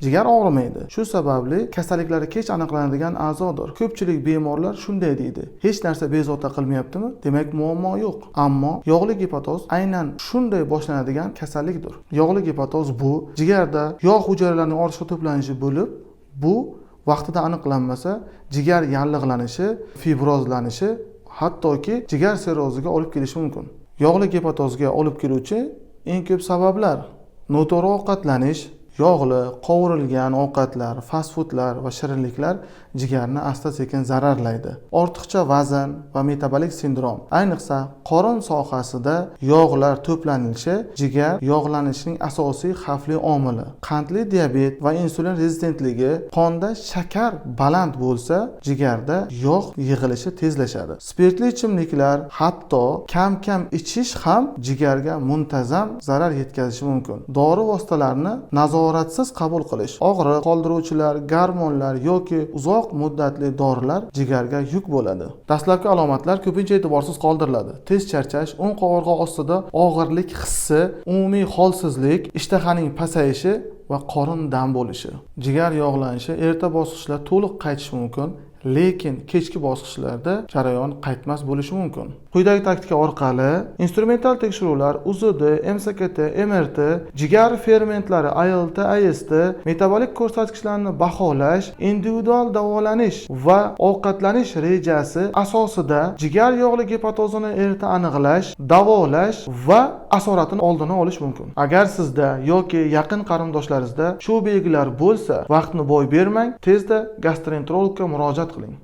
Jigar og'rimaydi. Shu sababli kasalliklari kech aniqlanadigan a'zodir. Ko'pchilik bemorlar shunday deydi. Hech narsa bezovta qilmayaptimi? Demak, muammo yo'q. Ammo yog'li gepatoz aynan shunday boshlanadigan kasallikdir. Yog'li gepatoz bu jigarda yog' hujayralarining ortiqcha to'planishi bo'lib, bu vaqtida aniqlanmasa, jigar yallig'lanishi, fibrozlanishi, hattoki jigar sirroziga olib kelishi mumkin. Yog'li gepatozga olib keluvchi eng ko'p sabablar: noto'g'ri ovqatlanish, yog'li, qovurilgan ovqatlar, fast foodlar va shirinliklar jigarni asta-sekin zararlaydi. Ortiqcha vazn va metabolik sindrom, ayniqsa qorin sohasida yog'lar to'planishi jigar yog'lanishining asosiy xavfli omili. Qandli diabet va insulin rezistentligi, qonda shakar baland bo'lsa, jigarda yog' yig'ilishi tezlashadi. Spirtli ichimliklar, hatto kam ichish ham jigarga muntazam zarar yetkazishi mumkin. Dori vositalarini nazoratsiz qabul qilish, og'riq qoldiruvchilar, gormonlar yoki uzoq muddatli dorilar jigarga yuk bo'ladi. Dastlabki alomatlar ko'pincha e'tiborsiz qoldiriladi. Tez charchash, o'ng qovurg'a ostida og'irlik hissi, umumiy holsizlik, ishtahaning pasayishi va qorin dam bo'lishi. Jigar yog'lanishi erta bosqichda to'liq qaytishi mumkin, lekin kechki bosqichlarda jarayon qaytmas bo'lishi mumkin. Quyidagi taktika orqali instrumental tekshiruvlar UZD, MSKT, MRT, jigar fermentlari ALT, AST, metabolik ko'rsatkichlarni baholash, individual davolanish va ovqatlanish rejasi asosida jigar yog'li gepatozini erta aniqlash, davolash va asoratini oldini olish mumkin. Agar sizda yoki yaqin qarindoshlaringizda shu belgilar bo'lsa, vaqtni boy bermang, tezda gastroenterologga murojaat qiling.